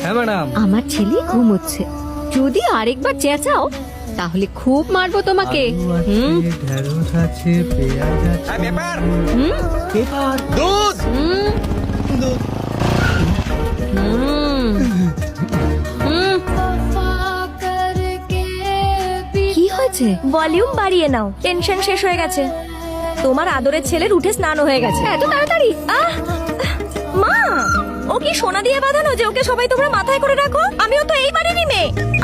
হ্যাঁ ম্যাডাম। আমার ছেলে ঘুমোচ্ছে, যদি আরেকবার চেঁচাও তাহলে খুব মারবো তোমাকে। ঢেঁড়স আছে, পেঁয়াজ আছে, পেপার, দুধ। কি হয়েছে? ভলিউম বাড়িয়ে নাও, টেনশন শেষ হয়ে গেছে। তোমার আদরের ছেলের উঠে স্নান হয়ে গেছে। এত তাড়াতাড়ি? মা, ও কি সোনা দিয়ে বাঁধানো যে ওকে সবাই তোমরা মাথায় করে রাখো? আমিও তো এই বাড়িরই মেয়ে।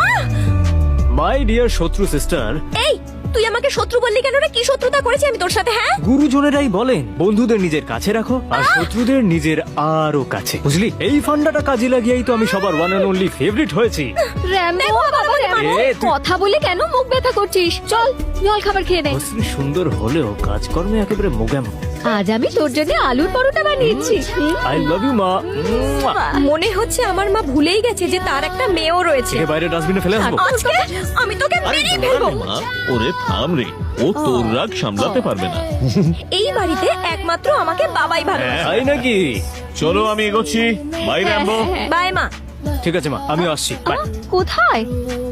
মাই ডিয়ার শত্রু সিস্টার। এই, তুই আমাকে শত্রু বললি কেন রে? কি শত্রুতা করেছি আমি তোর সাথে? হ্যাঁ, গুরুজনেরাই বলেন বন্ধুদের নিজের কাছে রাখো আর শত্রুদের নিজের আরো কাছে, বুঝলি? এই ফান্ডাটা কাজে লাগিয়েই তো আমি সবার ওয়ান এন্ড অনলি ফেভারিট হয়েছি। র্যাম্বো, বাবা র্যাম্বো, এ, তুই- কথা বলে কেন মুখ ব্যথা করছিস? চল জল খাবার খেয়ে নে। অশ্রী সুন্দর হলেও কাজকর্মে একেবারে মোগাম। আজ আমি তোর জন্য আলুর পরোটা বানিয়েছি। আই লাভ ইউ মা। মনে হচ্ছে আমার মা ভুলেই গেছে যে তার একটা মেয়েও রয়েছে। একে বাইরে ডাস্টবিনে ফেলে আসবো। আজকে আমি তোকে মেরেই ফেলবো। মা, ওরে থাম রে, ও তোর রাগ সামলাতে পারবে না। এই বাড়িতে একমাত্র আমাকে বাবাই ভালো। তাই নাকি? চলো আমি এগোচ্ছি। By Rambo. বাই মা। ঠিক আছে মা, আমিও আসছি। বাই। কোথায়?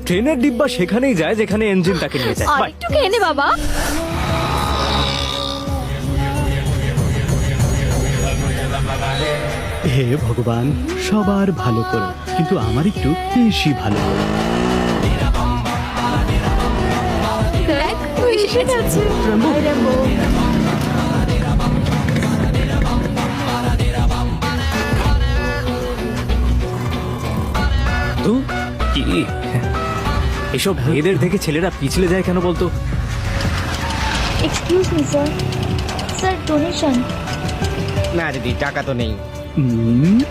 ট্রেনের ডিব্বা সেখানেই যায় যেখানে ইঞ্জিন তাকে নিয়ে যায়। আর বাই। একটু খেয়ে নে বাবা। হে ভগবান, সবার ভালো করো, কিন্তু আমার একটু বেশি ভালো করো। দেখ, তুই এসে যাচ্ছে। তো কি এসব মেয়েদের দেখে ছেলেরা পিছলে যায় কেন বলতো? Excuse me sir, sir donation. না দিদি, টাকা তো নেই।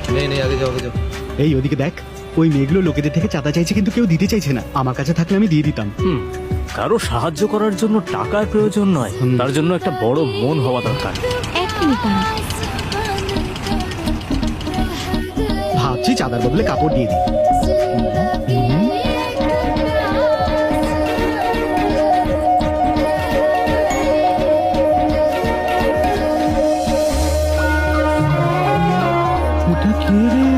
নেই, আগে যাও, আগে যাও। এই ওদিকে দেখ, ওই মেয়েগুলো লোকেদের থেকে চাঁদা চাইছে কিন্তু কেউ দিতে চাইছে না। আমার কাছে থাকলে আমি দিয়ে দিতাম। কারো সাহায্য করার জন্য টাকার প্রয়োজন নয়, তার জন্য একটা বড় মন হওয়া দরকার। এক মিনিট দাঁড়া। ভাবছি চাঁদার বদলে কাপড় দিয়ে দিই। ওটা কে রে?